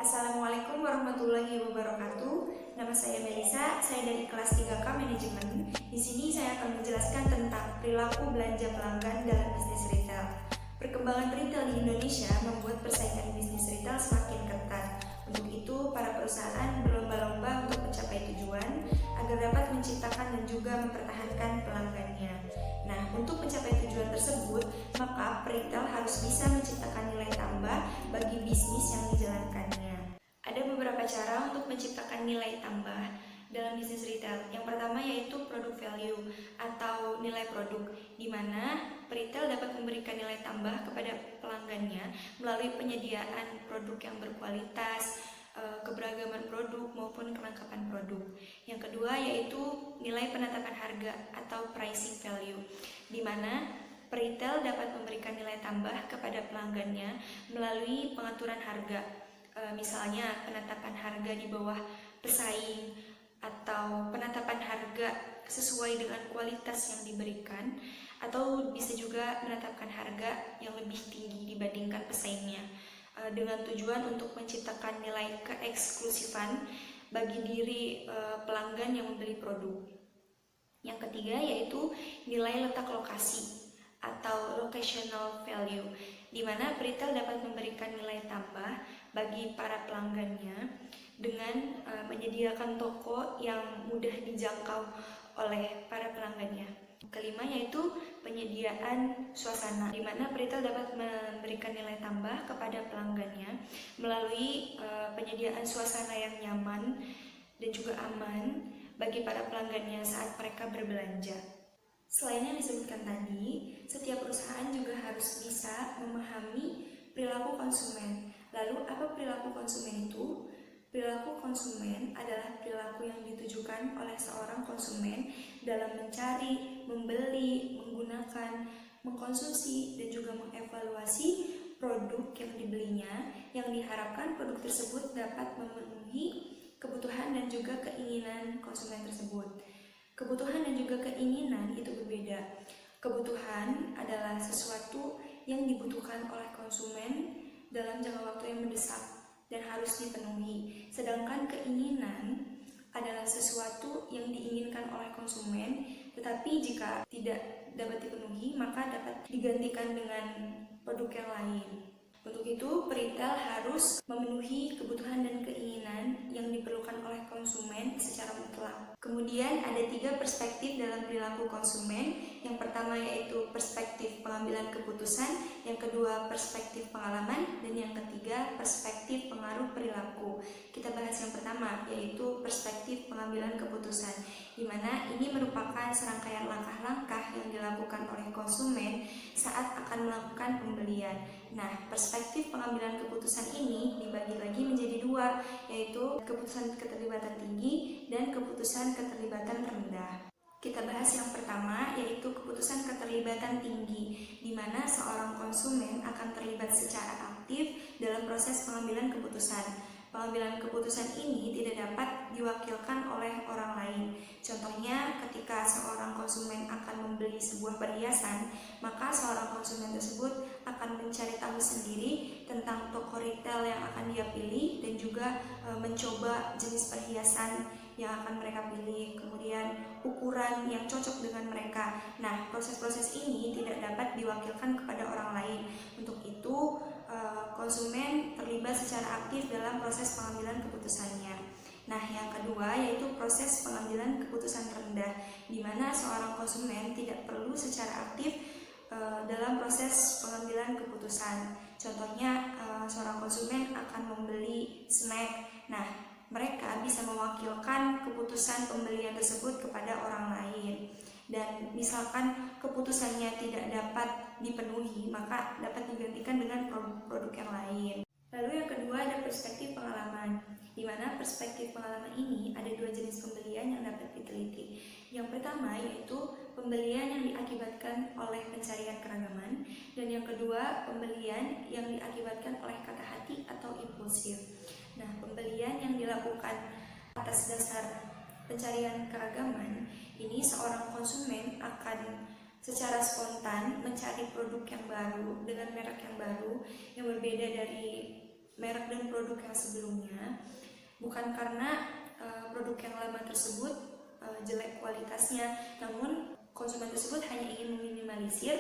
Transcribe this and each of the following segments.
Assalamualaikum warahmatullahi wabarakatuh. Nama saya Melisa, saya dari kelas 3K Manajemen. Di sini saya akan menjelaskan tentang perilaku belanja pelanggan dalam bisnis retail. Perkembangan retail di Indonesia membuat persaingan bisnis retail semakin ketat. Untuk itu, para perusahaan berlomba-lomba untuk mencapai tujuan agar dapat menciptakan dan juga mempertahankan pelanggannya. Nah, untuk mencapai tujuan tersebut, maka retail harus bisa menciptakan nilai tambah bagi bisnis yang dijalankannya. Ada beberapa cara untuk menciptakan nilai tambah dalam bisnis retail. Yang pertama yaitu product value atau nilai produk, di mana retail dapat memberikan nilai tambah kepada pelanggannya melalui penyediaan produk yang berkualitas, keberagaman produk maupun kelengkapan produk. Yang kedua yaitu nilai penetapan harga atau pricing value, di mana retail dapat memberikan nilai tambah kepada pelanggannya melalui pengaturan harga, misalnya penetapan harga di bawah pesaing atau penetapan harga sesuai dengan kualitas yang diberikan, atau bisa juga menetapkan harga yang lebih tinggi dibandingkan pesaingnya, dengan tujuan untuk menciptakan nilai keeksklusifan bagi diri pelanggan yang membeli produk. Yang ketiga yaitu nilai letak lokasi atau locational value, di mana retail dapat memberikan nilai tambah bagi para pelanggannya dengan menyediakan toko yang mudah dijangkau oleh para pelanggannya. Kelima yaitu penyediaan suasana, di mana retail dapat memberikan nilai tambah kepada pelanggannya melalui penyediaan suasana yang nyaman dan juga aman bagi para pelanggannya saat mereka berbelanja. Selain yang disebutkan tadi, setiap perusahaan juga harus bisa memahami perilaku konsumen. Lalu apa perilaku konsumen itu? Perilaku konsumen adalah perilaku yang ditujukan oleh seorang konsumen dalam mencari, membeli, menggunakan, mengkonsumsi, dan juga mengevaluasi produk yang dibelinya, yang diharapkan produk tersebut dapat memenuhi kebutuhan dan juga keinginan konsumen tersebut. Kebutuhan dan juga keinginan itu berbeda. Kebutuhan adalah sesuatu yang dibutuhkan oleh konsumen dalam jangka waktu yang mendesak dan harus dipenuhi. Sedangkan keinginan adalah sesuatu yang diinginkan oleh konsumen, tetapi jika tidak dapat dipenuhi, maka dapat digantikan dengan produk yang lain. Untuk itu, retail harus memenuhi kebutuhan dan keinginan yang diperlukan oleh konsumen secara mutlak. Kemudian ada 3 perspektif dalam perilaku konsumen. Yang pertama yaitu perspektif pengambilan keputusan, yang kedua perspektif pengalaman, dan yang ketiga perspektif pengaruh perilaku. Kita bahas yang pertama yaitu perspektif pengambilan keputusan, di mana ini merupakan serangkaian langkah-langkah yang dilakukan oleh konsumen saat akan melakukan pembelian. Nah, perspektif pengambilan keputusan ini dibagi lagi menjadi 2, yaitu keputusan keterlibatan tinggi dan keputusan keterlibatan rendah. Kita bahas yang pertama yaitu keputusan keterlibatan tinggi, di mana seorang konsumen akan terlibat secara aktif dalam proses pengambilan keputusan. Pengambilan keputusan ini tidak dapat diwakilkan oleh orang lain. Contohnya, ketika seorang konsumen akan membeli sebuah perhiasan, maka seorang konsumen tersebut akan mencari tahu sendiri tentang toko retail yang akan dia pilih dan juga mencoba jenis perhiasan yang akan mereka pilih, kemudian ukuran yang cocok dengan mereka. Nah, proses-proses ini tidak dapat diwakilkan kepada orang lain. Untuk itu, konsumen terlibat secara aktif dalam proses pengambilan keputusannya. Nah, yang kedua yaitu proses pengambilan keputusan rendah, di mana seorang konsumen tidak perlu secara aktif dalam proses pengambilan keputusan. Contohnya, seorang konsumen akan membeli snack. Nah, mereka bisa mewakilkan keputusan pembelian tersebut kepada orang lain. Dan misalkan keputusannya tidak dapat dipenuhi, maka dapat digantikan dengan produk yang lain. Lalu yang kedua ada perspektif pengalaman, di mana perspektif pengalaman ini ada 2 jenis pembelian yang dapat diteliti. Yang pertama yaitu pembelian yang diakibatkan oleh pencarian keragaman, dan yang kedua pembelian yang diakibatkan oleh kata hati atau impulsif. Nah, pembelian yang dilakukan atas dasar pencarian keragaman ini, seorang konsumen akan secara spontan mencari produk yang baru dengan merek yang baru yang berbeda dari merek dan produk produk yang sebelumnya, bukan karena produk yang lama tersebut jelek kualitasnya, namun konsumen tersebut hanya ingin meminimalisir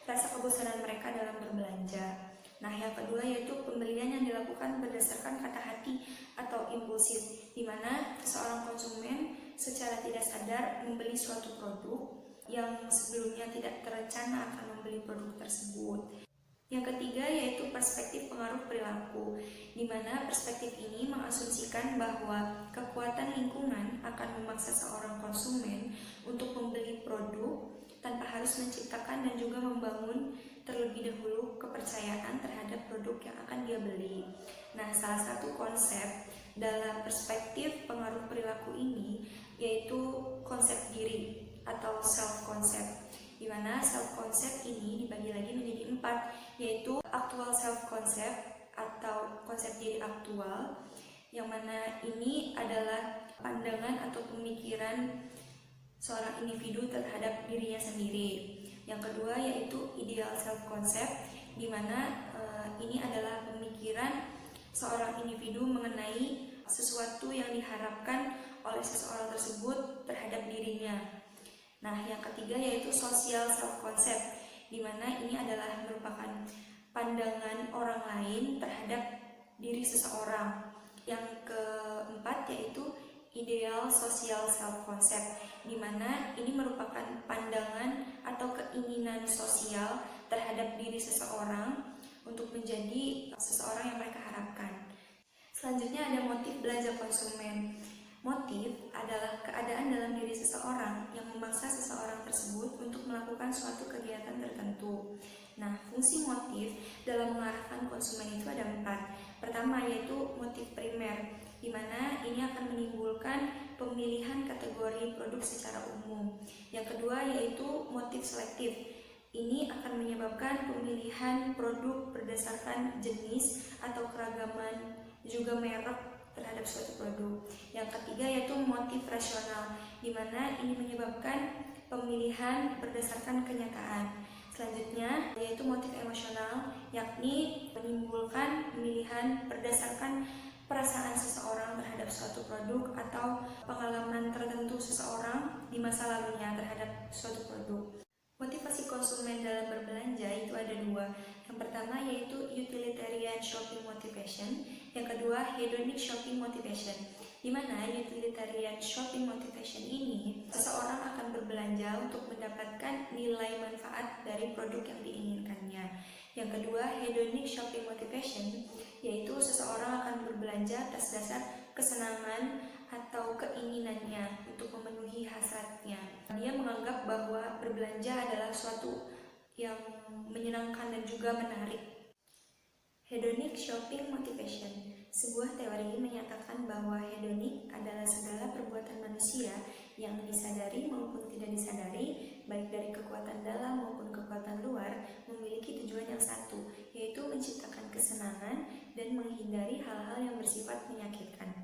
rasa kebosanan mereka dalam berbelanja. Nah, yang kedua yaitu pembelian yang dilakukan berdasarkan kata hati atau impulsif, di mana seorang konsumen secara tidak sadar membeli suatu produk yang sebelumnya tidak terencana akan membeli produk tersebut. Yang ketiga yaitu perspektif pengaruh perilaku, di mana perspektif ini mengasumsikan bahwa kekuatan lingkungan akan memaksa seorang konsumen untuk membeli produk tanpa harus menciptakan dan juga membangun terlebih dahulu kepercayaan terhadap produk yang akan dia beli. Nah, salah satu konsep dalam perspektif pengaruh perilaku ini yaitu konsep diri atau self concept, di mana self concept ini dibagi lagi menjadi 4, yaitu actual self concept atau konsep diri aktual, yang mana ini adalah pandangan atau pemikiran seorang individu terhadap dirinya sendiri. Yang kedua yaitu ideal self concept, di mana ini adalah pemikiran seorang individu mengenai sesuatu yang diharapkan oleh seseorang tersebut terhadap dirinya. Nah, yang ketiga yaitu social self concept, di mana ini adalah merupakan pandangan orang lain terhadap diri seseorang. Yang keempat yaitu ideal social self concept, di mana ini merupakan pandangan atau keinginan sosial terhadap diri seseorang untuk menjadi seseorang yang mereka harapkan. Selanjutnya ada motif belanja konsumen. Motif adalah keadaan dalam diri seseorang yang memaksa seseorang tersebut untuk melakukan suatu kegiatan tertentu. Nah, fungsi motif dalam mengarahkan konsumen itu ada 4. Pertama yaitu motif primer, di mana ini akan menimbulkan pemilihan kategori produk secara umum. Yang kedua yaitu motif selektif. Ini akan menyebabkan pemilihan produk berdasarkan jenis atau keragaman juga merek terhadap suatu produk. Yang ketiga yaitu motif rasional, di mana ini menyebabkan pemilihan berdasarkan kenyataan. Selanjutnya yaitu motif emosional, yakni menimbulkan pemilihan berdasarkan perasaan seseorang terhadap suatu produk atau pengalaman tertentu seseorang di masa lalunya terhadap suatu produk. Motivasi konsumen dalam berbelanja itu ada 2. Yang pertama yaitu utilitarian shopping motivation, yang kedua hedonic shopping motivation, di mana utilitarian shopping motivation ini seseorang akan berbelanja untuk mendapatkan nilai manfaat dari produk yang diinginkannya. Yang kedua hedonic shopping motivation, yaitu seseorang akan berbelanja atas dasar kesenangan atau keinginannya untuk memenuhi hasratnya. Dia menganggap bahwa berbelanja adalah suatu yang menyenangkan dan juga menarik. Hedonic shopping motivation, sebuah teori menyatakan bahwa hedonik adalah segala perbuatan manusia yang disadari maupun tidak disadari, baik dari kekuatan dalam maupun kekuatan luar, memiliki tujuan yang satu, yaitu menciptakan kesenangan dan menghindari hal-hal yang bersifat menyakitkan.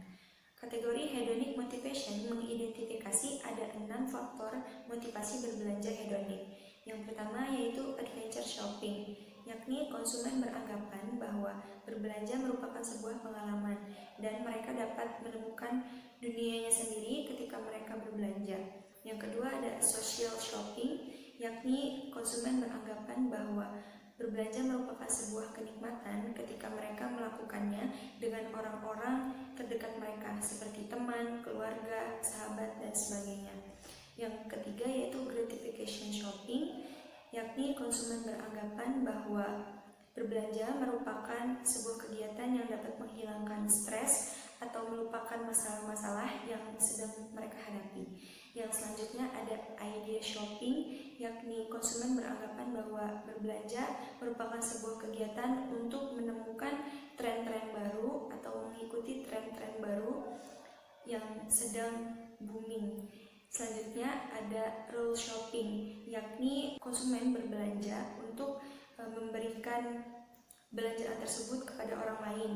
Kategori hedonic motivation mengidentifikasi ada 6 faktor motivasi berbelanja hedonik. Yang pertama yaitu adventure shopping, yakni konsumen beranggapan bahwa berbelanja merupakan sebuah pengalaman dan mereka dapat menemukan dunianya sendiri ketika mereka berbelanja. Yang kedua ada social shopping, yakni konsumen beranggapan bahwa berbelanja merupakan sebuah kenikmatan ketika mereka melakukannya dengan orang-orang terdekat mereka seperti teman, keluarga, sahabat, dan sebagainya. Yang ketiga yaitu gratification shopping, yakni konsumen beranggapan bahwa berbelanja merupakan sebuah kegiatan yang dapat menghilangkan stres atau melupakan masalah-masalah yang sedang mereka hadapi. Yang selanjutnya ada idea shopping, yakni konsumen beranggapan bahwa berbelanja merupakan sebuah kegiatan untuk menemukan tren-tren baru atau mengikuti tren-tren baru yang sedang booming. Selanjutnya ada role shopping, yakni konsumen berbelanja untuk memberikan belanjaan tersebut kepada orang lain,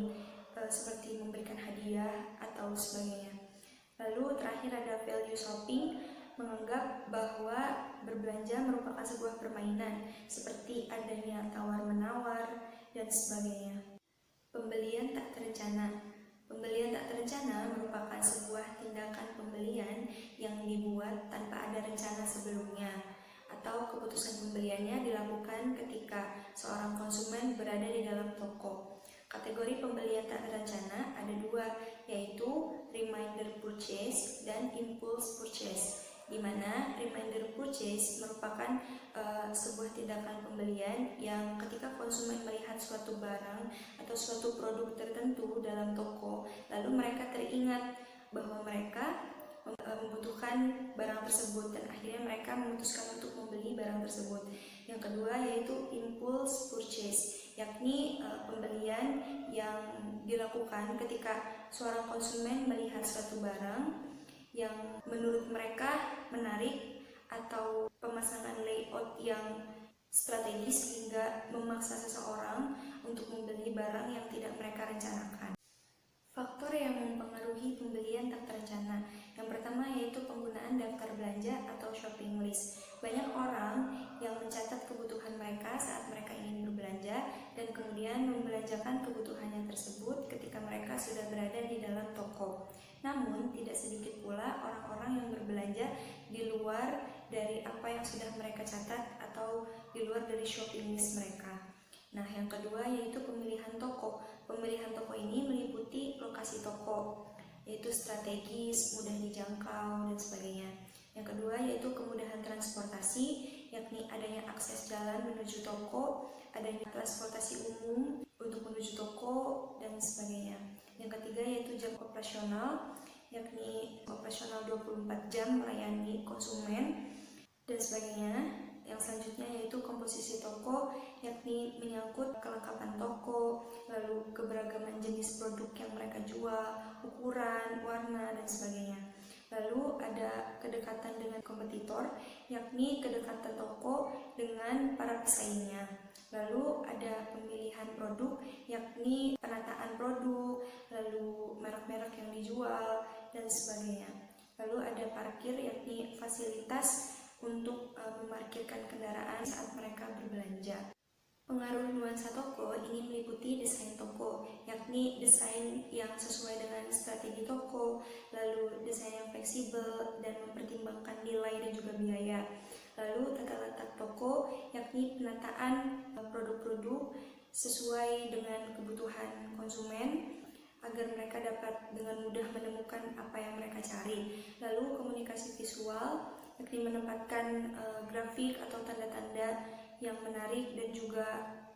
seperti memberikan hadiah atau sebagainya. Lalu terakhir ada value shopping, menganggap bahwa berbelanja merupakan sebuah permainan seperti adanya tawar-menawar dan sebagainya. Pembelian tak terencana, keputusan pembeliannya dilakukan ketika seorang konsumen berada di dalam toko. Kategori pembelian tak terencana ada dua, yaitu reminder purchase dan impulse purchase, di mana reminder purchase merupakan sebuah tindakan pembelian yang ketika konsumen melihat suatu barang atau suatu produk tertentu dalam toko, lalu mereka teringat bahwa mereka membutuhkan barang tersebut dan akhirnya mereka memutuskan untuk membeli barang tersebut. Yang kedua yaitu impulse purchase, yakni pembelian yang dilakukan ketika seorang konsumen melihat suatu barang yang menurut mereka menarik atau pemasangan layout yang strategis hingga memaksa seseorang untuk membeli barang yang tidak mereka rencanakan. Faktor yang mempengaruhi pembelian tak terencana. Yang pertama yaitu penggunaan daftar belanja atau shopping list. Banyak orang yang mencatat kebutuhan mereka saat mereka ingin berbelanja dan kemudian membelanjakan kebutuhannya tersebut ketika mereka sudah berada di dalam toko. Namun, tidak sedikit pula orang-orang yang berbelanja di luar dari apa yang sudah mereka catat atau di luar dari shopping list mereka. Nah, yang kedua yaitu pemilihan toko. Pemilihan toko ini meliputi lokasi toko, yaitu strategis, mudah dijangkau, dan sebagainya. Yang kedua yaitu kemudahan transportasi, yakni adanya akses jalan menuju toko, adanya transportasi umum untuk menuju toko, dan sebagainya. Yang ketiga yaitu jam operasional, yakni operasional 24 jam melayani konsumen, dan sebagainya. Yang selanjutnya yaitu komposisi toko, yakni menyangkut kelengkapan toko, lalu keberagaman jenis produk yang mereka jual, ukuran, warna, dan sebagainya. Lalu ada kedekatan dengan kompetitor, yakni kedekatan toko dengan para pesaingnya. Lalu ada pemilihan produk, yakni penataan produk, lalu merek-merek yang dijual, dan sebagainya. Lalu ada parkir, yakni fasilitas untuk memarkirkan kendaraan saat mereka berbelanja. Pengaruh nuansa toko ini meliputi desain toko, yakni desain yang sesuai dengan strategi toko, lalu desain yang fleksibel dan mempertimbangkan nilai dan juga biaya. Lalu tata letak toko, yakni penataan produk-produk sesuai dengan kebutuhan konsumen agar mereka dapat dengan mudah menemukan apa yang mereka cari. Lalu komunikasi visual, yakni menempatkan grafik atau tanda-tanda yang menarik dan juga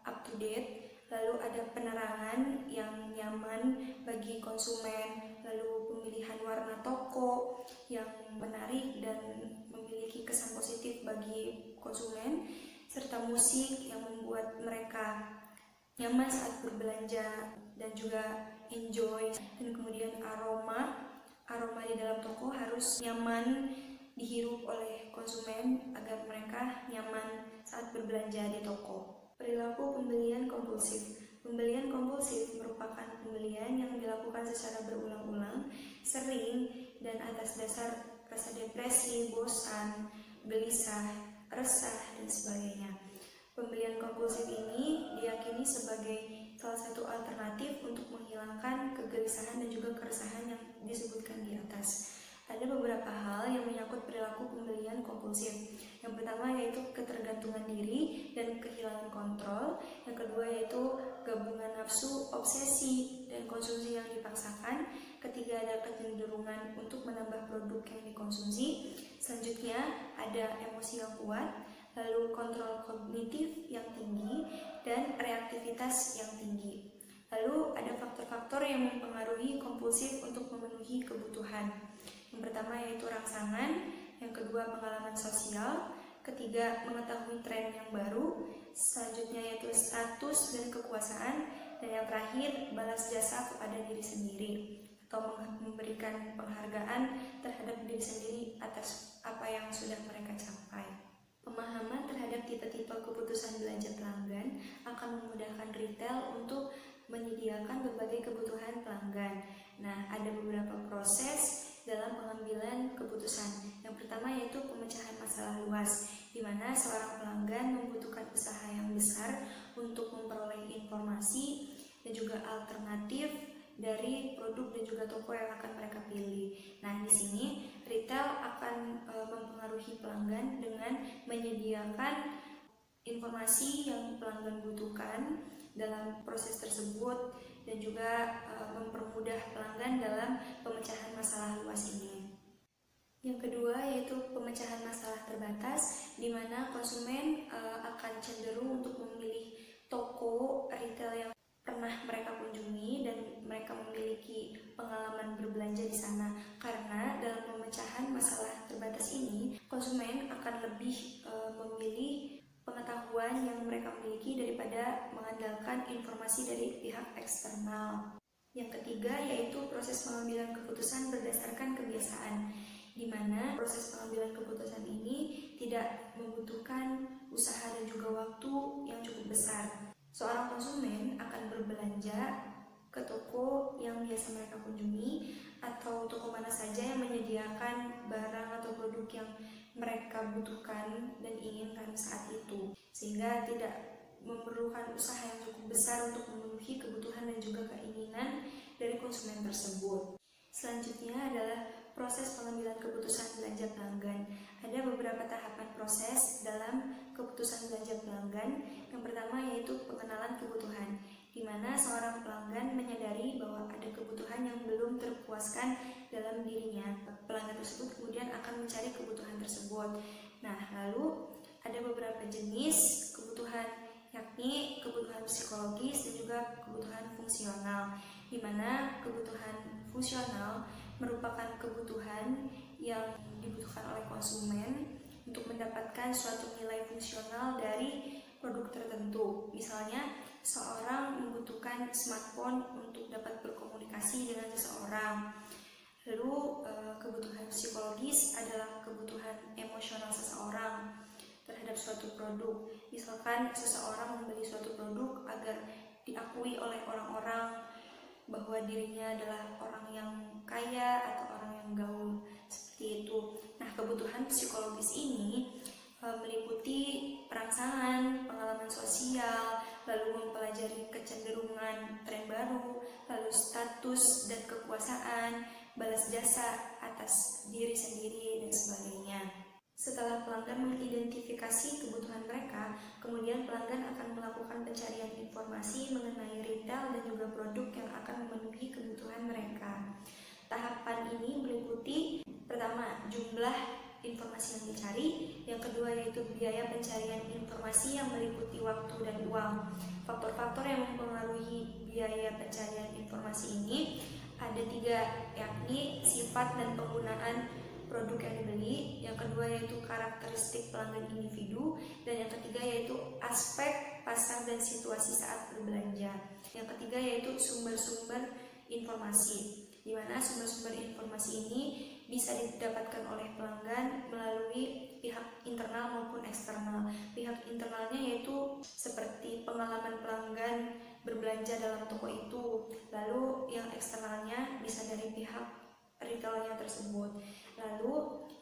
up to date. Lalu ada penerangan yang nyaman bagi konsumen, lalu pemilihan warna toko yang menarik dan memiliki kesan positif bagi konsumen, serta musik yang membuat mereka nyaman saat berbelanja dan juga enjoy. Dan kemudian aroma di dalam toko harus nyaman dihirup oleh konsumen agar mereka nyaman saat berbelanja di toko. Perilaku pembelian kompulsif. Pembelian kompulsif merupakan pembelian yang dilakukan secara berulang-ulang, sering, dan atas dasar rasa depresi, bosan, gelisah, resah, dan sebagainya. Pembelian kompulsif ini diyakini sebagai salah satu alternatif untuk menghilangkan kegelisahan dan juga keresahan yang disebutkan di atas. Ada beberapa hal yang menyangkut perilaku pembelian kompulsif. Yang pertama yaitu ketergantungan diri dan kehilangan kontrol. Yang kedua yaitu gabungan nafsu, obsesi, dan konsumsi yang dipaksakan. Ketiga ada kecenderungan untuk menambah produk yang dikonsumsi. Selanjutnya ada emosi yang kuat, lalu kontrol kognitif yang tinggi, dan reaktivitas yang tinggi. Lalu ada faktor-faktor yang mempengaruhi kompulsif untuk memenuhi kebutuhan. Yang pertama yaitu rangsangan, yang kedua pengalaman sosial, ketiga mengetahui tren yang baru, selanjutnya yaitu status dan kekuasaan, dan yang terakhir balas jasa kepada diri sendiri atau memberikan penghargaan terhadap diri sendiri atas apa yang sudah mereka capai. Pemahaman terhadap tipe-tipe keputusan belanja pelanggan akan memudahkan retail untuk menyediakan berbagai kebutuhan pelanggan. Nah, ada beberapa proses dalam pengambilan keputusan. Yang pertama yaitu pemecahan masalah luas, di mana seorang pelanggan membutuhkan usaha yang besar untuk memperoleh informasi dan juga alternatif dari produk dan juga toko yang akan mereka pilih. Nah, di sini retail akan mempengaruhi pelanggan dengan menyediakan informasi yang pelanggan butuhkan dalam proses tersebut dan juga mempermudah pelanggan dalam pemecahan masalah luas ini. Yang kedua yaitu pemecahan masalah terbatas, di mana konsumen akan cenderung untuk memilih toko retail yang pernah mereka kunjungi dan mereka memiliki pengalaman berbelanja di sana, karena dalam pemecahan masalah terbatas ini konsumen akan lebih memilih pengetahuan yang mereka miliki daripada mengandalkan informasi dari pihak eksternal. Yang ketiga yaitu proses pengambilan keputusan berdasarkan kebiasaan, di mana proses pengambilan keputusan ini tidak membutuhkan usaha dan juga waktu yang cukup besar. Seorang konsumen akan berbelanja ke toko yang biasa mereka kunjungi atau toko mana saja yang menyediakan barang atau produk yang mereka butuhkan dan inginkan saat itu, sehingga tidak memerlukan usaha yang cukup besar untuk memenuhi kebutuhan dan juga keinginan dari konsumen tersebut. Selanjutnya adalah proses pengambilan keputusan belanja pelanggan. Ada beberapa tahapan proses dalam keputusan belanja pelanggan. Yang pertama yaitu pengenalan kebutuhan, di mana seorang pelanggan menyadari bahwa ada kebutuhan yang belum terpuaskan dalam dirinya. Pelanggan tersebut kemudian akan mencari kebutuhan tersebut. Nah, lalu ada beberapa jenis kebutuhan, yakni kebutuhan psikologis dan juga kebutuhan fungsional, di mana kebutuhan fungsional merupakan kebutuhan yang dibutuhkan oleh konsumen untuk mendapatkan suatu nilai fungsional dari produk tertentu. Misalnya, seorang membutuhkan smartphone untuk dapat berkomunikasi dengan seseorang. Lalu, kebutuhan psikologis adalah kebutuhan emosional seseorang terhadap suatu produk. Misalkan seseorang membeli suatu produk agar diakui oleh orang-orang bahwa dirinya adalah orang yang kaya atau orang yang gaul, seperti itu. Nah, kebutuhan psikologis ini meliputi perangsangan, pengalaman sosial, lalu mempelajari kecenderungan tren baru, lalu status dan kekuasaan, balas jasa atas diri sendiri, dan sebagainya. Setelah pelanggan mengidentifikasi kebutuhan mereka, kemudian pelanggan akan melakukan pencarian informasi mengenai retail dan juga produk yang akan memenuhi kebutuhan mereka. Tahapan ini meliputi pertama, jumlah informasi yang dicari, yang kedua yaitu biaya pencarian informasi yang meliputi waktu dan uang. Faktor-faktor yang mempengaruhi biaya pencarian informasi ini ada 3, yakni sifat dan penggunaan produk yang dibeli, yang kedua yaitu karakteristik pelanggan individu, dan yang ketiga yaitu aspek pasar dan situasi saat berbelanja. Yang ketiga yaitu sumber-sumber informasi, di mana sumber-sumber informasi ini bisa didapatkan oleh pelanggan melalui pihak internal maupun eksternal. Pihak internalnya yaitu seperti pengalaman pelanggan berbelanja dalam toko itu, lalu yang eksternalnya bisa dari pihak retailnya tersebut. Lalu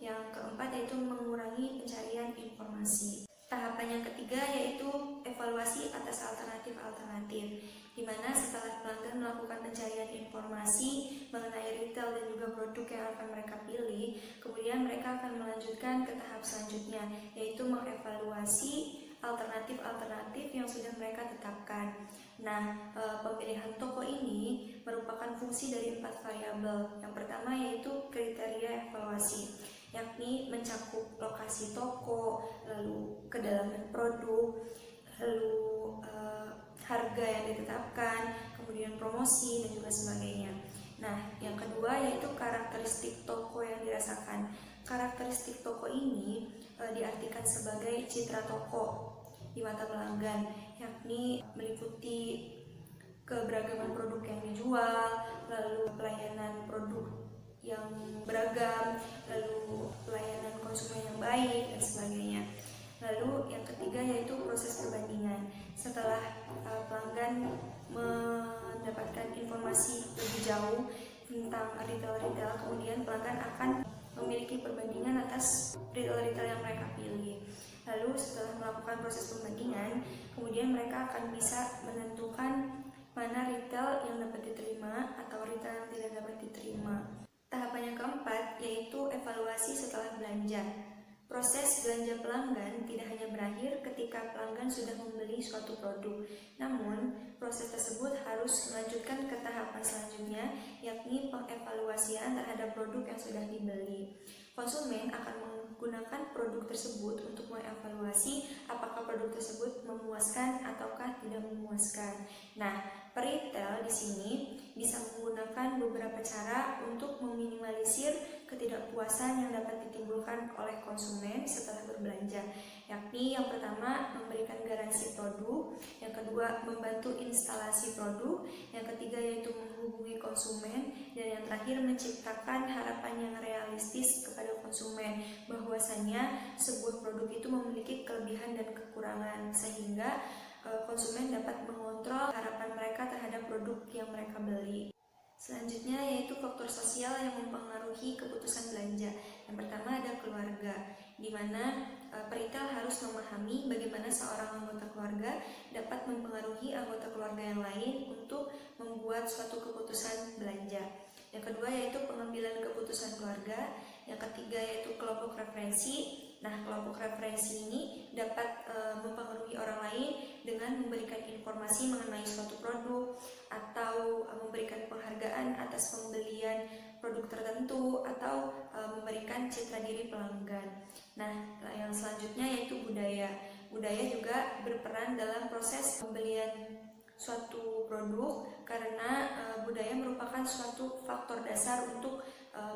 yang keempat yaitu mengurangi pencarian informasi. Tahapan yang ketiga yaitu evaluasi atas alternatif-alternatif, di mana setelah pelanggan melakukan pencarian informasi mengenai retail dan juga produk yang akan mereka pilih, kemudian mereka akan melanjutkan ke tahap selanjutnya, yaitu mengevaluasi alternatif-alternatif yang sudah mereka tetapkan. Nah, pemilihan toko ini merupakan fungsi dari 4 variabel. Yang pertama yaitu kriteria evaluasi, yakni mencakup lokasi toko, lalu kedalaman produk, lalu harga yang ditetapkan, kemudian promosi dan juga sebagainya. Nah, yang kedua yaitu karakteristik toko yang dirasakan. Karakteristik toko ini diartikan sebagai citra toko di mata pelanggan, yakni meliputi keberagaman produk yang dijual, lalu pelayanan produk yang beragam, lalu pelayanan konsumen yang baik, dan sebagainya. Lalu yang ketiga yaitu proses perbandingan. Setelah pelanggan mendapatkan informasi lebih jauh tentang retail-retail, kemudian pelanggan akan memiliki perbandingan atas retail-retail yang mereka pilih. Lalu setelah melakukan proses pembandingan, kemudian mereka akan bisa menentukan mana retail yang dapat diterima atau retail yang tidak dapat diterima. Tahapan yang keempat yaitu evaluasi setelah belanja. Proses belanja pelanggan tidak hanya berakhir ketika pelanggan sudah membeli suatu produk, namun proses tersebut harus melanjutkan ke tahapan selanjutnya, yakni pengevaluasian terhadap produk yang sudah dibeli. Konsumen akan menggunakan produk tersebut untuk mengevaluasi apakah produk tersebut memuaskan ataukah tidak memuaskan. Nah, peritel di sini bisa menggunakan beberapa cara untuk meminimalisir ketidakpuasan yang dapat ditimbulkan oleh konsumen setelah berbelanja, yakni yang pertama memberikan garansi produk, yang kedua membantu instalasi produk, yang ketiga yaitu menghubungi konsumen, dan yang terakhir menciptakan harapan yang realistis kepada konsumen bahwasanya sebuah produk itu memiliki kelebihan dan kekurangan sehingga konsumen dapat mengontrol harapan mereka terhadap produk yang mereka beli. Selanjutnya yaitu faktor sosial yang mempengaruhi keputusan belanja. Yang pertama ada keluarga, di mana peritel harus memahami bagaimana seorang anggota keluarga dapat mempengaruhi anggota keluarga yang lain untuk membuat suatu keputusan belanja. Yang kedua yaitu pengambilan keputusan keluarga. Yang ketiga yaitu kelompok referensi. Nah, kelompok referensi ini dapat mempengaruhi orang lain dengan memberikan informasi mengenai suatu produk atau memberikan penghargaan atas pembelian produk tertentu atau memberikan citra diri pelanggan. Nah, yang selanjutnya yaitu budaya. Budaya juga berperan dalam proses pembelian suatu produk karena budaya merupakan suatu faktor dasar untuk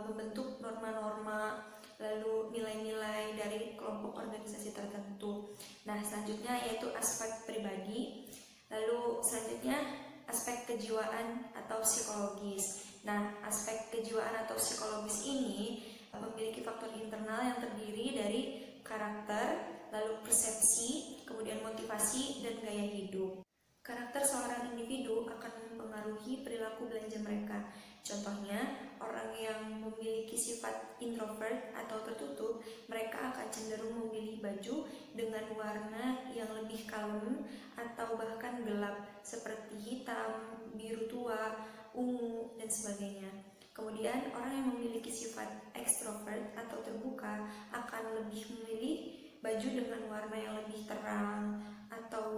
membentuk norma-norma lalu nilai-nilai dari kelompok organisasi tertentu. Nah, selanjutnya yaitu aspek pribadi. Lalu selanjutnya aspek kejiwaan atau psikologis. Nah, aspek kejiwaan atau psikologis ini memiliki faktor internal yang terdiri dari karakter, lalu persepsi, kemudian motivasi, dan gaya hidup. Karakter seorang individu akan mempengaruhi perilaku belanja mereka. Contohnya, orang yang memiliki sifat introvert atau tertutup, mereka akan cenderung memilih baju dengan warna yang lebih kalem atau bahkan gelap seperti hitam, biru tua, ungu, dan sebagainya. Kemudian, orang yang memiliki sifat ekstrovert atau terbuka akan lebih memilih baju dengan warna yang lebih terang atau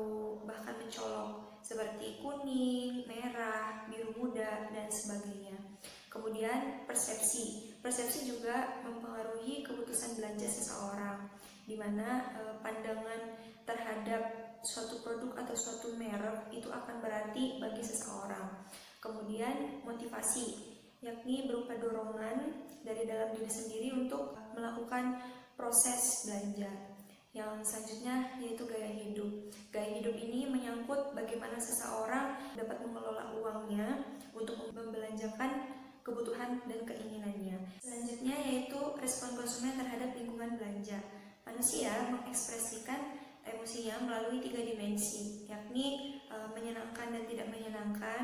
bahkan mencolok seperti kuning, merah, biru muda, dan sebagainya. Kemudian persepsi juga mempengaruhi keputusan belanja seseorang, di mana pandangan terhadap suatu produk atau suatu merek itu akan berarti bagi seseorang. Kemudian motivasi, yakni berupa dorongan dari dalam diri sendiri untuk melakukan proses belanja. Yang selanjutnya yaitu gaya hidup. Gaya hidup ini menyangkut bagaimana seseorang dapat mengelola uangnya untuk membelanjakan kebutuhan dan keinginannya. Selanjutnya yaitu respon konsumen terhadap lingkungan belanja. Manusia mengekspresikan emosinya melalui 3 dimensi, yakni menyenangkan dan tidak menyenangkan,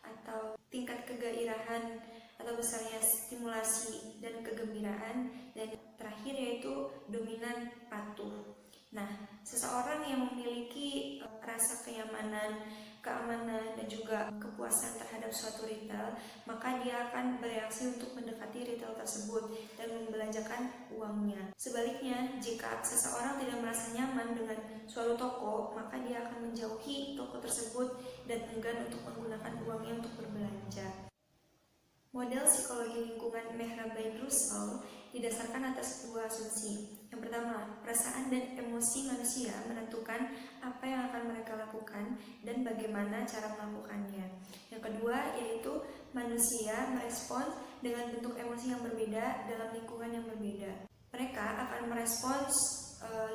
atau tingkat kegairahan atau besarnya stimulasi dan kegembiraan, dan terakhir yaitu dominan patuh. Nah, seseorang yang memiliki rasa kenyamanan, keamanan, dan juga kepuasan terhadap suatu retail, maka dia akan bereaksi untuk mendekati retail tersebut dan membelanjakan uangnya. Sebaliknya, jika seseorang tidak merasa nyaman dengan suatu toko, maka dia akan menjauhi toko tersebut dan enggan untuk menggunakan uangnya untuk berbelanja. Model psikologi lingkungan Mehrabian-Russell didasarkan atas 2 asumsi. Yang pertama, perasaan dan emosi manusia menentukan apa yang akan mereka lakukan dan bagaimana cara melakukannya. Yang kedua, yaitu manusia merespons dengan bentuk emosi yang berbeda dalam lingkungan yang berbeda. Mereka akan merespons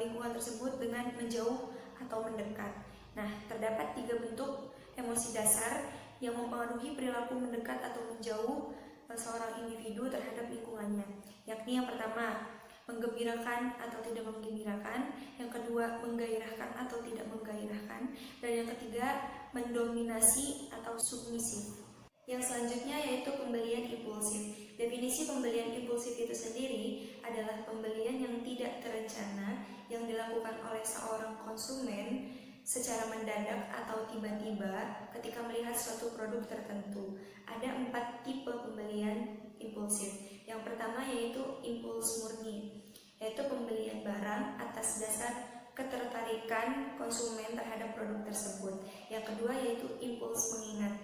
lingkungan tersebut dengan menjauh atau mendekat. Nah, terdapat 3 bentuk emosi dasar yang mempengaruhi perilaku mendekat atau menjauh seorang individu terhadap lingkungannya, yakni yang pertama, menggembirakan atau tidak menggembirakan, yang kedua, menggairahkan atau tidak menggairahkan, dan yang ketiga, mendominasi atau submisif. Yang selanjutnya yaitu pembelian impulsif. Definisi pembelian impulsif itu sendiri adalah pembelian yang tidak terencana yang dilakukan oleh seorang konsumen secara mendadak atau tiba-tiba ketika melihat suatu produk tertentu. Ada 4 tipe pembelian impulsif. Yang pertama yaitu impuls murni, yaitu pembelian barang atas dasar ketertarikan konsumen terhadap produk tersebut. Yang kedua yaitu impuls mengingat.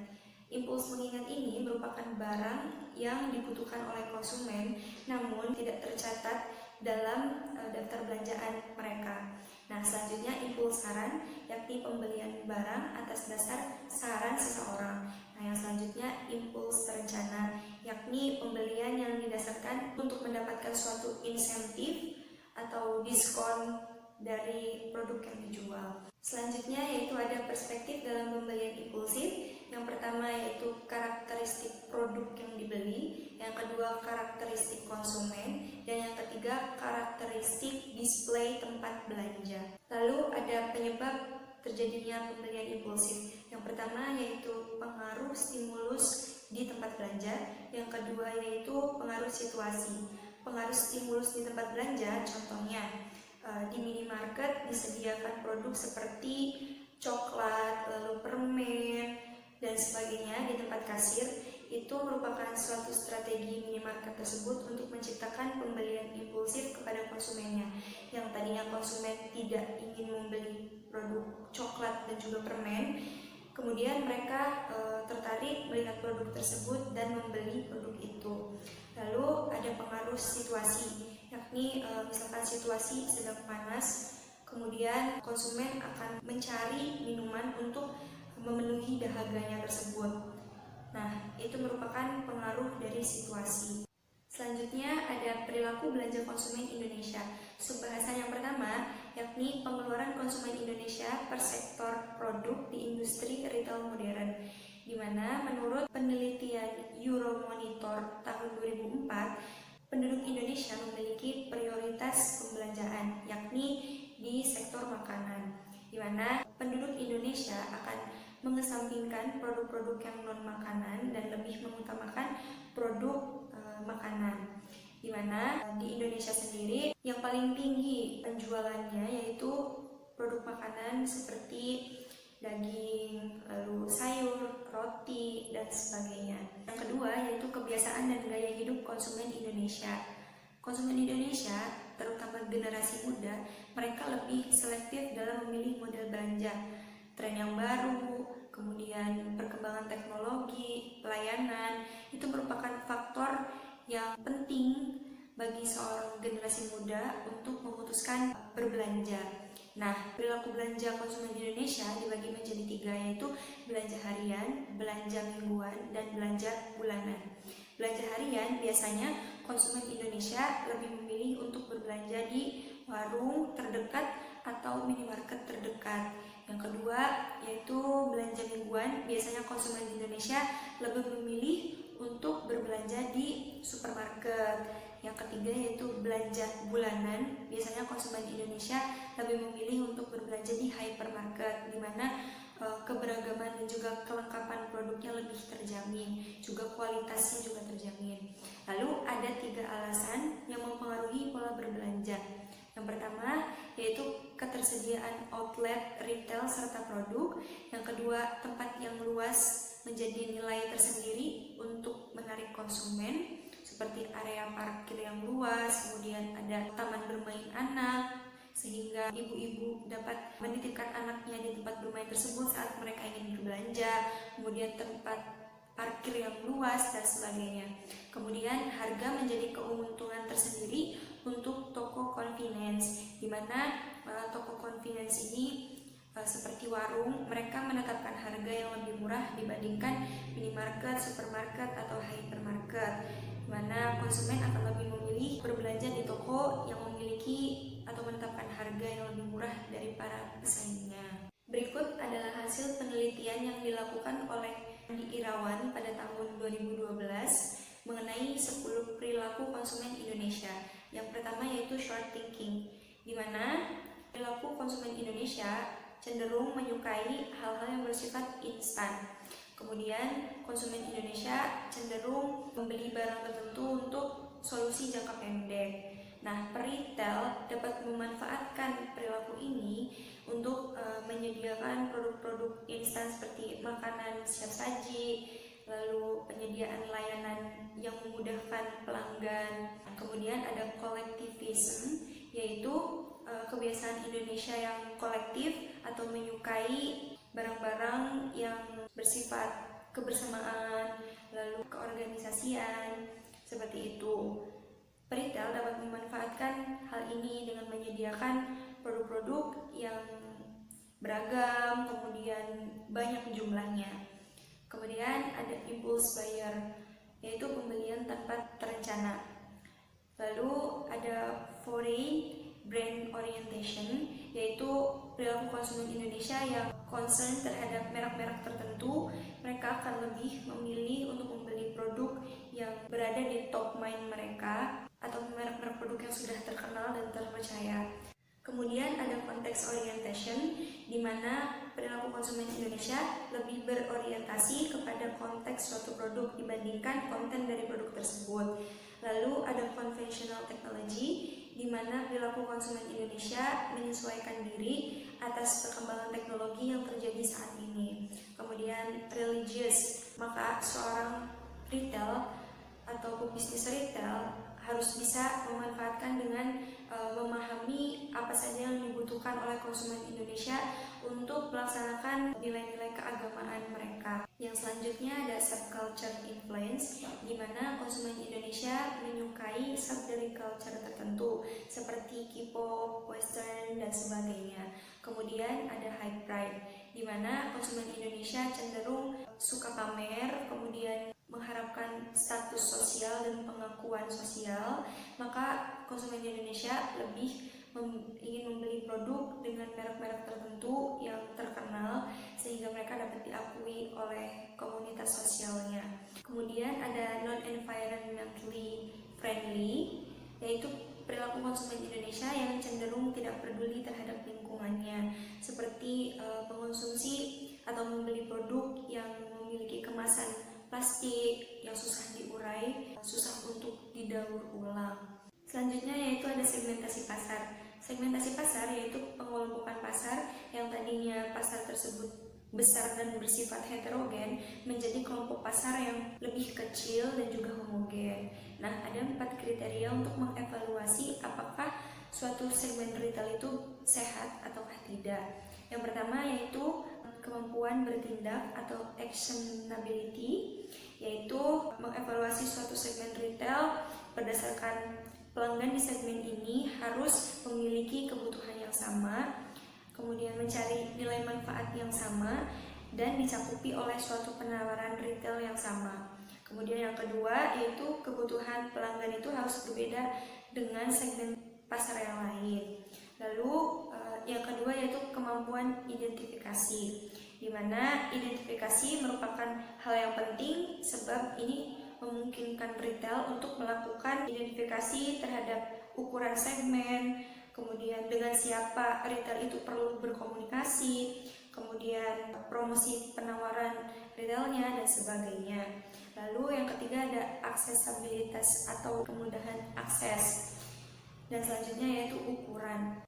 Impuls mengingat ini merupakan barang yang dibutuhkan oleh konsumen namun tidak tercatat dalam daftar belanjaan mereka. Nah, selanjutnya impuls saran, yakni pembelian barang atas dasar saran seseorang. Nah, yang selanjutnya impuls terencana, yakni pembelian yang didasarkan untuk mendapatkan suatu insentif atau diskon dari produk yang dijual. Selanjutnya yaitu ada perspektif dalam pembelian impulsif. Yang pertama yaitu karakteristik produk yang dibeli, yang kedua karakteristik konsumen, dan yang ketiga karakteristik display tempat belanja. Lalu ada penyebab terjadinya pembelian impulsif. Yang pertama yaitu pengaruh stimulus di tempat belanja, yang kedua yaitu pengaruh situasi. Pengaruh stimulus di tempat belanja contohnya di minimarket disediakan produk seperti coklat, lalu permen, dan sebagainya di tempat kasir. Itu merupakan suatu strategi minimarket tersebut untuk menciptakan pembelian impulsif kepada konsumennya. Yang tadinya konsumen tidak ingin membeli produk coklat dan juga permen, kemudian mereka tertarik melihat produk tersebut dan membeli produk itu. Lalu ada pengaruh situasi, yakni misalkan situasi sedang panas, kemudian konsumen akan mencari minuman untuk memenuhi dahaganya tersebut. Nah, itu merupakan pengaruh dari situasi. Selanjutnya ada perilaku belanja konsumen Indonesia. Subbahasan yang pertama yakni pengeluaran konsumen Indonesia per sektor produk di industri retail modern, di mana menurut penelitian Euromonitor tahun 2004, penduduk Indonesia memiliki prioritas pembelanjaan yakni di sektor makanan, di mana penduduk Indonesia akan mengesampingkan produk-produk yang non makanan dan lebih mengutamakan produk makanan, di mana di Indonesia sendiri yang paling tinggi penjualannya yaitu produk makanan seperti daging, lalu sayur, roti, dan sebagainya. Yang kedua yaitu kebiasaan dan gaya hidup konsumen Indonesia. Konsumen Indonesia, terutama generasi muda, mereka lebih selektif dalam memilih model belanja. Tren yang baru, kemudian perkembangan teknologi, pelayanan, itu merupakan faktor yang penting bagi seorang generasi muda untuk memutuskan berbelanja. Nah, perilaku belanja konsumen Indonesia dibagi menjadi 3, yaitu belanja harian, belanja mingguan, dan belanja bulanan. Belanja harian biasanya konsumen Indonesia lebih memilih untuk berbelanja di warung terdekat atau minimarket terdekat. Yang kedua yaitu belanja mingguan, biasanya konsumen Indonesia lebih memilih untuk berbelanja di supermarket. Yang ketiga yaitu belanja bulanan, biasanya konsumen Indonesia lebih memilih untuk berbelanja di hypermarket, di mana keberagaman dan juga kelengkapan produknya lebih terjamin, juga kualitasnya juga terjamin. Lalu ada 3 alasan yang mempengaruhi pola berbelanja. Yang pertama yaitu ketersediaan outlet retail serta produk. Yang kedua, tempat yang luas menjadi nilai tersendiri untuk menarik konsumen, seperti area parkir yang luas, kemudian ada taman bermain anak, sehingga ibu-ibu dapat menitipkan anaknya di tempat bermain tersebut saat mereka ingin berbelanja, kemudian tempat parkir yang luas, dan sebagainya. Kemudian harga menjadi keuntungan tersendiri untuk toko convenience, di mana toko convenience ini seperti warung, mereka menetapkan harga yang lebih murah dibandingkan minimarket, supermarket, atau hypermarket, di mana konsumen akan lebih memilih berbelanja di toko yang memiliki atau menetapkan harga yang lebih murah dari para pesaingnya. Berikut adalah hasil penelitian yang dilakukan oleh Andi Irawan pada tahun 2012 mengenai 10 perilaku konsumen Indonesia. Yang pertama yaitu short thinking, di mana perilaku konsumen Indonesia cenderung menyukai hal-hal yang bersifat instan. Kemudian konsumen Indonesia cenderung membeli barang tertentu untuk solusi jangka pendek. Nah, peritel dapat memanfaatkan perilaku ini untuk menyediakan produk-produk instan seperti makanan siap saji, lalu penyediaan layanan yang memudahkan pelanggan. Kemudian ada kolektivisme, yaitu kebiasaan Indonesia yang kolektif atau menyukai barang-barang yang bersifat kebersamaan, lalu keorganisasian, seperti itu. Peritel dapat memanfaatkan hal ini dengan menyediakan produk-produk yang beragam, kemudian banyak jumlahnya. Kemudian ada impulse buyer, yaitu pembelian tanpa terencana. Lalu ada foreign brand orientation, yaitu perilaku konsumen Indonesia yang concern terhadap merek-merek tertentu. Mereka akan lebih memilih untuk membeli produk yang berada di top mind mereka atau merek-merek produk yang sudah terkenal dan terpercaya. Kemudian ada konteks orientation, di mana perilaku konsumen Indonesia lebih berorientasi kepada konteks suatu produk dibandingkan konten dari produk tersebut. Lalu ada conventional technology, di mana perilaku konsumen Indonesia menyesuaikan diri atas perkembangan teknologi yang terjadi saat ini. Kemudian religious, maka seorang retail atau pebisnis retail harus bisa memanfaatkan dengan memahami apa saja yang dibutuhkan oleh konsumen Indonesia untuk melaksanakan nilai-nilai keagamaan mereka. Yang selanjutnya ada subculture influence, di mana konsumen Indonesia menyukai sub dari culture tertentu seperti K-pop, western, dan sebagainya. Kemudian ada high pride, di mana konsumen Indonesia cenderung suka pamer, kemudian mengharapkan status sosial dan pengakuan sosial. Maka konsumen Indonesia lebih ingin membeli produk dengan merek-merek tertentu yang terkenal sehingga mereka dapat diakui oleh komunitas sosialnya. Kemudian ada non-environmentally friendly, yaitu perilaku konsumen Indonesia yang cenderung tidak peduli terhadap lingkungannya, seperti mengonsumsi atau membeli produk yang memiliki kemasan plastik yang susah diurai, susah untuk didaur ulang. Selanjutnya yaitu ada segmentasi pasar. Segmentasi pasar yaitu pengelompokan pasar yang tadinya pasar tersebut besar dan bersifat heterogen menjadi kelompok pasar yang lebih kecil dan juga homogen. Nah, ada 4 kriteria untuk mengevaluasi apakah suatu segmen retail itu sehat atau tidak. Yang pertama yaitu kemampuan bertindak atau actionability, yaitu mengevaluasi suatu segmen retail berdasarkan pelanggan di segmen ini harus memiliki kebutuhan yang sama, kemudian mencari nilai manfaat yang sama, dan dicakupi oleh suatu penawaran retail yang sama. Kemudian yang kedua yaitu kebutuhan pelanggan itu harus berbeda dengan segmen pasar yang lain. Lalu yang kedua yaitu kemampuan identifikasi, di mana identifikasi merupakan hal yang penting sebab ini memungkinkan retail untuk melakukan identifikasi terhadap ukuran segmen, kemudian dengan siapa retail itu perlu berkomunikasi, kemudian promosi penawaran retailnya, dan sebagainya. Lalu yang ketiga ada aksesibilitas atau kemudahan akses, dan selanjutnya yaitu ukuran.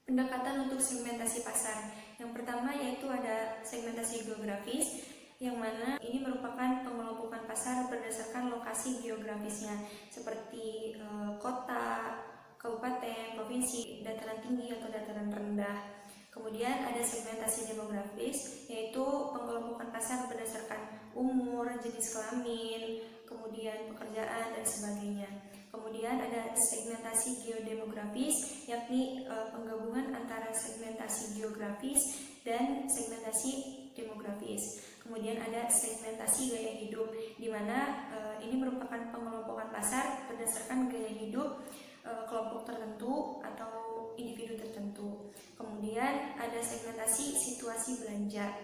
Pendekatan untuk segmentasi pasar. Yang pertama yaitu ada segmentasi geografis, yang mana ini merupakan pengelompokan pasar berdasarkan lokasi geografisnya seperti kota, kabupaten, provinsi, dataran tinggi atau dataran rendah. Kemudian ada segmentasi demografis, yaitu pengelompokan pasar berdasarkan umur, jenis kelamin, kemudian pekerjaan, dan sebagainya. Kemudian ada segmentasi geodemografis, yakni penggabungan antara segmentasi geografis dan segmentasi demografis. Kemudian ada segmentasi gaya hidup, di mana ini merupakan pengelompokan pasar berdasarkan gaya hidup kelompok tertentu atau individu tertentu. Kemudian ada segmentasi situasi belanja,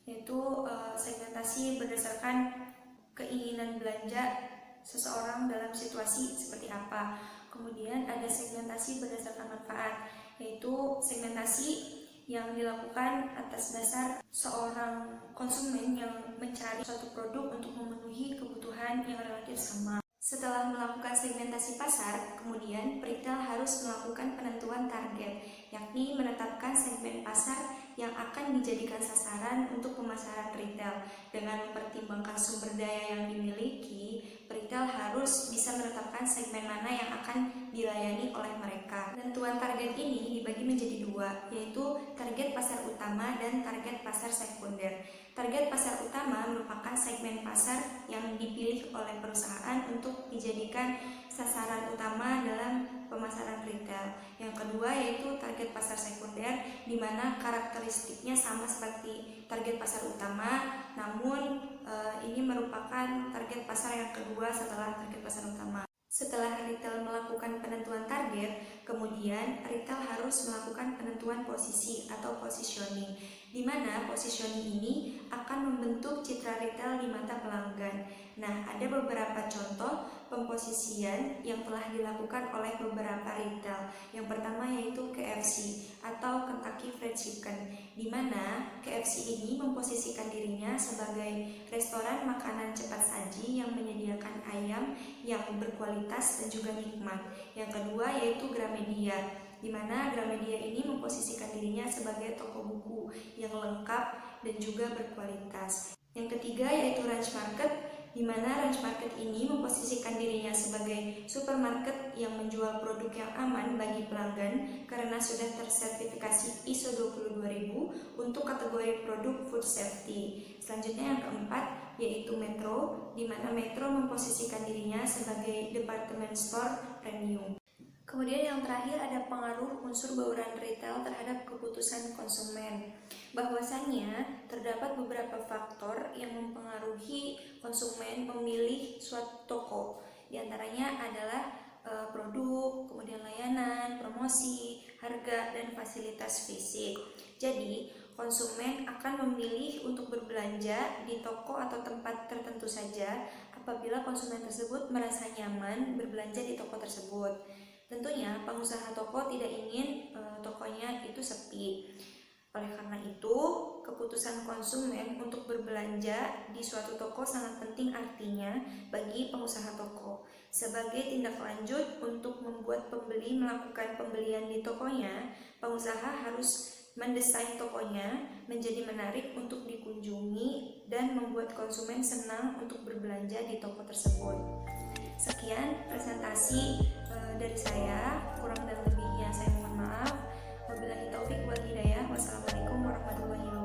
yaitu segmentasi berdasarkan keinginan belanja seseorang dalam situasi seperti apa. Kemudian ada segmentasi berdasarkan manfaat, yaitu segmentasi yang dilakukan atas dasar seorang konsumen yang mencari suatu produk untuk memenuhi kebutuhan yang relatif sama. Setelah melakukan segmentasi pasar, kemudian retail harus melakukan penentuan target, yakni menetapkan segmen pasar yang akan dijadikan sasaran untuk pemasaran retail. Dengan mempertimbangkan sumber daya yang dimiliki, retail harus bisa menetapkan segmen mana yang akan dilayani oleh mereka. Penentuan target ini dibagi menjadi dua, yaitu target pasar utama dan target pasar sekunder. Target pasar utama merupakan segmen pasar yang dipilih oleh perusahaan untuk dijadikan sasaran utama dalam pemasaran retail. Yang kedua yaitu target pasar sekunder, di mana karakteristiknya sama seperti target pasar utama, namun ini merupakan target pasar yang kedua setelah target pasar utama. Setelah retail melakukan penentuan target, kemudian retail harus melakukan penentuan posisi atau positioning, di mana positioning ini akan membentuk citra retail di mata pelanggan. Nah, ada beberapa contoh pemposisian yang telah dilakukan oleh beberapa retail. Yang pertama yaitu KFC atau Kentucky Fried Chicken, di mana KFC ini memposisikan dirinya sebagai restoran makanan cepat saji yang menyediakan ayam yang berkualitas dan juga nikmat. Yang kedua yaitu Gramedia, di mana Gramedia ini memposisikan dirinya sebagai toko buku yang lengkap dan juga berkualitas. Yang ketiga yaitu Ranch Market, di mana Ranch Market ini memposisikan dirinya sebagai supermarket yang menjual produk yang aman bagi pelanggan karena sudah tersertifikasi ISO 22000 untuk kategori produk food safety. Selanjutnya yang keempat yaitu Metro, di mana Metro memposisikan dirinya sebagai department store premium. Kemudian yang terakhir ada pengaruh unsur bauran retail terhadap keputusan konsumen. Bahwasannya terdapat beberapa faktor yang mempengaruhi konsumen memilih suatu toko. Di antaranya adalah produk, kemudian layanan, promosi, harga, dan fasilitas fisik. Jadi, konsumen akan memilih untuk berbelanja di toko atau tempat tertentu saja apabila konsumen tersebut merasa nyaman berbelanja di toko tersebut. Tentunya pengusaha toko tidak ingin tokonya itu sepi. Oleh karena itu, keputusan konsumen untuk berbelanja di suatu toko sangat penting artinya bagi pengusaha toko. Sebagai tindak lanjut untuk membuat pembeli melakukan pembelian di tokonya, pengusaha harus mendesain tokonya menjadi menarik untuk dikunjungi dan membuat konsumen senang untuk berbelanja di toko tersebut. Sekian presentasi dari saya, kurang dan lebihnya saya mohon maaf. Wabillahi taufik wal hidayah. Wassalamualaikum warahmatullahi wabarakatuh.